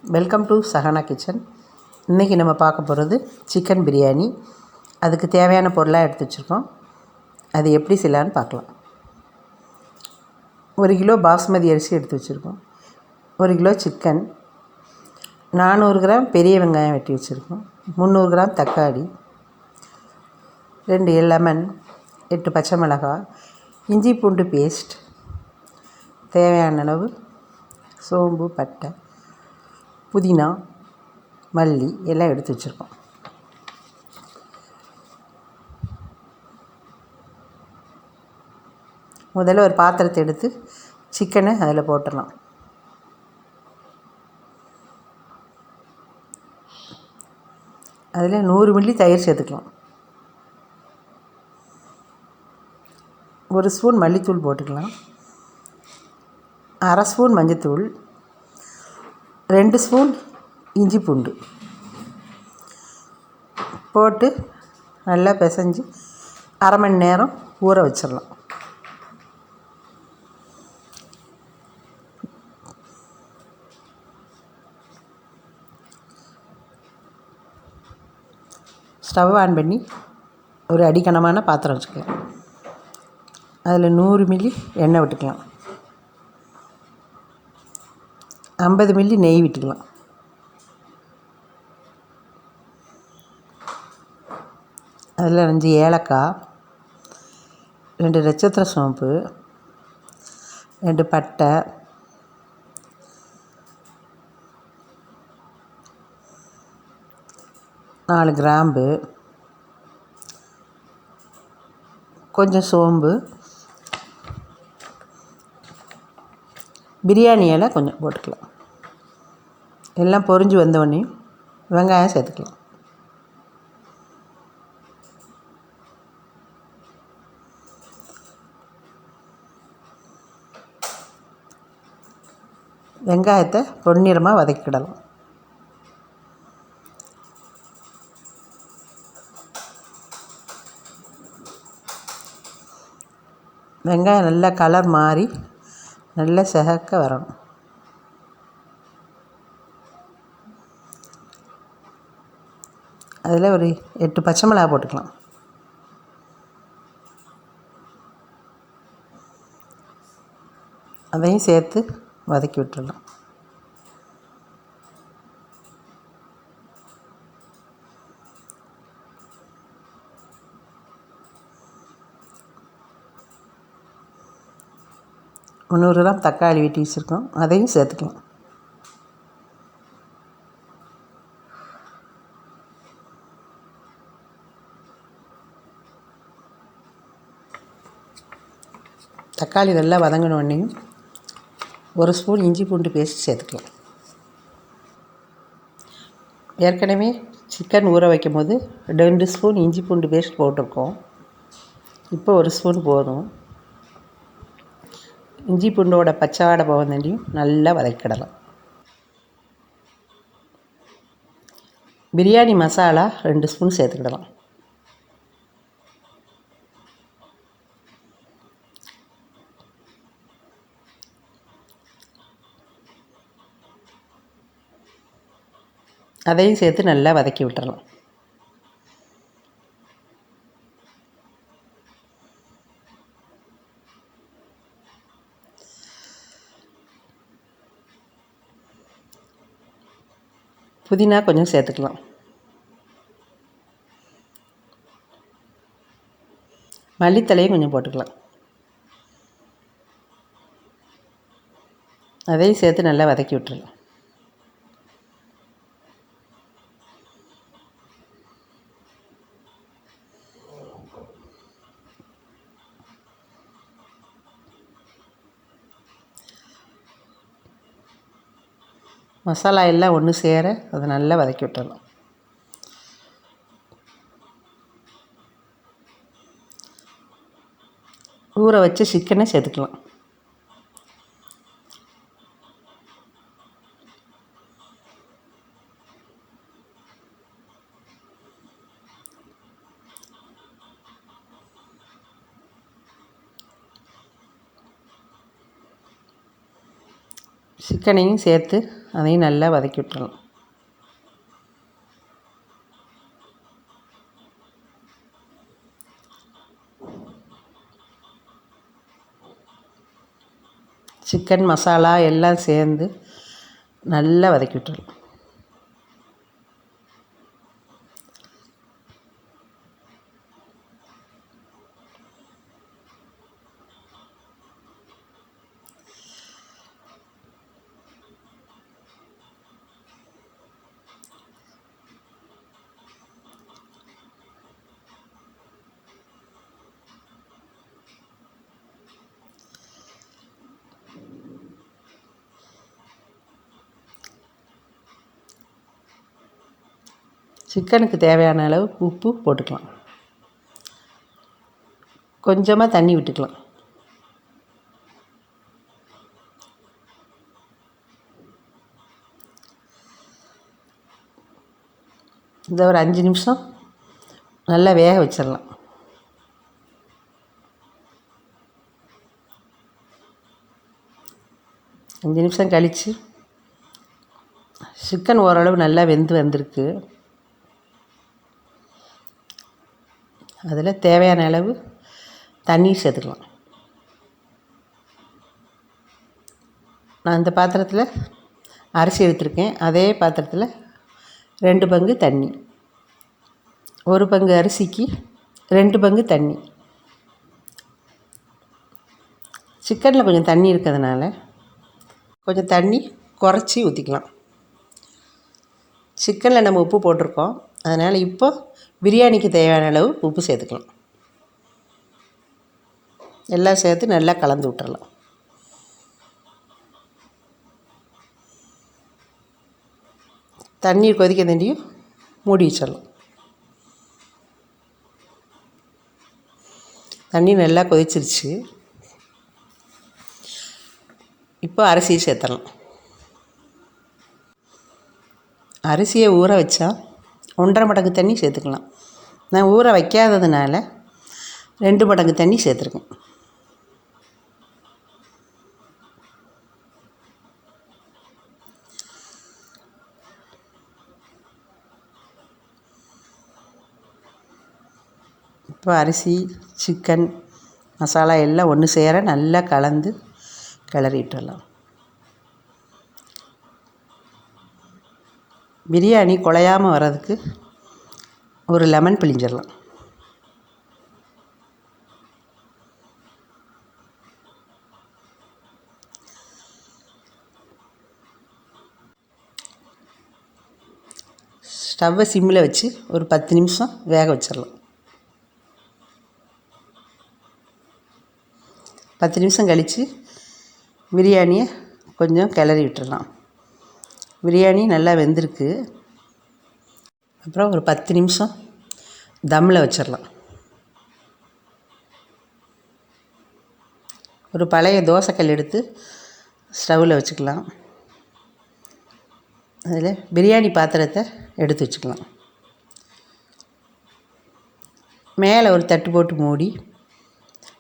Welcome to Sahana kitchen. இன்றைக்கி நம்ம பார்க்க போகிறது சிக்கன் பிரியாணி. அதுக்கு தேவையான பொருளாக எடுத்து வச்சுருக்கோம். அது எப்படி செய்யலான்னு பார்க்கலாம். 1 கிலோ பாஸ்மதி அரிசி எடுத்து வச்சுருக்கோம். 1 கிலோ சிக்கன், 400 கிராம் பெரிய வெங்காயம் வெட்டி வச்சுருக்கோம், 300 கிராம் தக்காளி, 2 லெமன், 8 பச்சை மிளகாய், இஞ்சி பூண்டு பேஸ்ட், தேவையான அளவு சோம்பு, பட்டை, புதினா, மல்லி எல்லாம் எடுத்து வச்சுருக்கோம். முதல்ல ஒரு பாத்திரத்தை எடுத்து சிக்கனை அதில் போட்டுடலாம். அதில் 100 மில்லி தயிர் சேர்த்துக்கலாம். 1 ஸ்பூன் மல்லித்தூள் போட்டுக்கலாம். 1/2 ஸ்பூன் மஞ்சத்தூள், 2 ஸ்பூன் இஞ்சி பூண்டு போட்டு நல்லா பிசைஞ்சு அரை மணி நேரம் ஊற வச்சிடலாம். ஸ்டவ் ஆன் பண்ணி ஒரு அடிக்கனமான பாத்திரம் வச்சுக்கலாம். அதில் 100 மில்லி எண்ணெய் விட்டுக்கலாம். 50 மில்லி நெய் விட்டுக்கலாம். அதில் 5 ஏலக்காய், 2 நட்சத்திர சோம்பு, 2 பட்டை, 4 கிராம்பு, கொஞ்சம் சோம்பு, பிரியாணி இலை கொஞ்சம் போட்டுக்கலாம். எல்லாம் பொரிஞ்சு வந்தோடனே வெங்காயம் சேர்த்துக்கலாம். வெங்காயத்தை பொன்னிறமாக வதக்கிடலாம். வெங்காயம் நல்லா கலர் மாறி நல்லா செகக்க வரணும். அதில் ஒரு 8 பச்சை மிளகாய் போட்டுக்கலாம். அதையும் சேர்த்து வதக்கி விட்டுடலாம். முந்நூறு கிராம் தக்காளி வெட்டி வச்சுருக்கோம், அதையும் சேர்த்துக்கலாம். தக்காளி நல்லா வதங்கினோடனையும் 1 ஸ்பூன் இஞ்சி பூண்டு பேஸ்ட் சேர்த்துக்கலாம். ஏற்கனவே சிக்கன் ஊற வைக்கும் போது 2 ஸ்பூன் இஞ்சி பூண்டு பேஸ்ட் போட்டிருக்கோம். இப்போ 1 ஸ்பூன் போதும். இஞ்சி பூண்டோட பச்சை வாடை போவதையும் நல்லா வதக்கிடலாம். பிரியாணி மசாலா 2 ஸ்பூன் சேர்த்துக்கிடலாம். அதையும் சேர்த்து நல்லா வதக்கி விட்டுறலாம். புதினா கொஞ்சம் சேர்த்துக்கலாம். மல்லித்தலையும் கொஞ்சம் போட்டுக்கலாம். அதையும் சேர்த்து நல்லா வதக்கி விட்டுறலாம். மசாலா எல்லாம் ஒன்று சேர அதை நல்லா வதக்கி விட்டுடலாம். ஊற வச்சு சிக்கனை சேர்த்துக்கலாம். சிக்கனையும் சேர்த்து அதையும் நல்லா வதக்கி விட்டுறலாம். சிக்கன் மசாலா எல்லாம் சேர்ந்து நல்லா வதக்கி விட்டுறலாம். சிக்கனுக்கு தேவையான அளவு உப்பு போட்டுக்கலாம். கொஞ்சமாக தண்ணி விட்டுக்கலாம். இந்த ஒரு 5 நிமிஷம் நல்லா வேக வச்சிடலாம். அஞ்சு நிமிஷம் கழித்து சிக்கன் ஓரளவு நல்லா வெந்து வந்திருக்கு. அதில் தேவையான அளவு தண்ணீர் சேர்த்துக்கலாம். நான் இந்த பாத்திரத்தில் அரிசி எடுத்திருக்கேன். அதே பாத்திரத்தில் 2 பங்கு தண்ணி, 1 பங்கு அரிசிக்கு 2 பங்கு தண்ணி. சிக்கனில் கொஞ்சம் தண்ணி இருக்கிறதுனால கொஞ்சம் தண்ணி குறைச்சி ஊற்றிக்கலாம். சிக்கனில் நம்ம உப்பு போட்டிருக்கோம், அதனால் இப்போ பிரியாணிக்கு தேவையான அளவு உப்பு சேர்த்துக்கலாம். எல்லாம் சேர்த்து நல்லா கலந்து விட்டுறலாம். தண்ணீர் கொதிக்க தண்டியும் மூடி வச்சிடலாம். தண்ணி நல்லா கொதிச்சிருச்சு. இப்போ அரிசியை சேர்த்துடலாம். அரிசியை ஊற வச்சா 1.5 மடங்கு தண்ணி சேர்த்துக்கலாம். நான் ஊற வைக்காததுனால 2 மடங்கு தண்ணி சேர்த்துருக்கேன். இப்போ அரிசி, சிக்கன் மசாலா எல்லாம் ஒன்று சேர நல்லா கலந்து கிளறிட்டுடலாம். பிரியாணி குழையாமல் வர்றதுக்கு ஒரு லெமன் பிழிஞ்சிடலாம். ஸ்டவ்வை சிம்மில் வச்சு ஒரு 10 நிமிஷம் வேக வச்சிடலாம். 10 நிமிஷம் கழித்து பிரியாணியை கொஞ்சம் கிளறி விட்டுடலாம். பிரியாணி நல்லா வெந்திருக்கு. அப்புறம் ஒரு 10 நிமிஷம் தம்மில் வச்சிடலாம். ஒரு பழைய தோசைக்கல் எடுத்து ஸ்டவ்வில் வச்சுக்கலாம். அதில் பிரியாணி பாத்திரத்தை எடுத்து வச்சுக்கலாம். மேலே ஒரு தட்டு போட்டு மூடி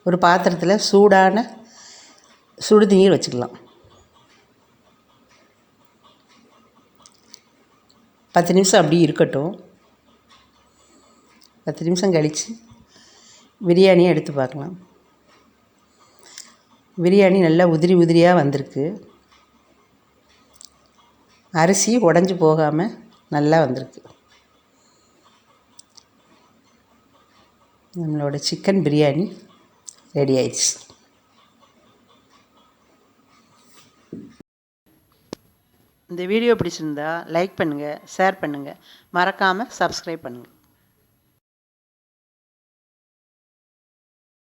ஒரு பாத்திரத்தில் சூடான சுடு தண்ணீர் வச்சுக்கலாம். 10 நிமிஷம் அப்படி இருக்கட்டும். 10 நிமிஷம் கழித்து பிரியாணியை எடுத்து பார்க்கலாம். பிரியாணி நல்லா உதிரி உதிரியாக வந்திருக்கு. அரிசி உடஞ்சி போகாமல் நல்லா வந்திருக்கு. நம்மளோட சிக்கன் பிரியாணி ரெடி ஆயிடுச்சு. இந்த வீடியோ பிடிச்சிருந்தா லைக் பண்ணுங்கள், ஷேர் பண்ணுங்கள், மறக்காமல் சப்ஸ்கிரைப் பண்ணுங்கள்.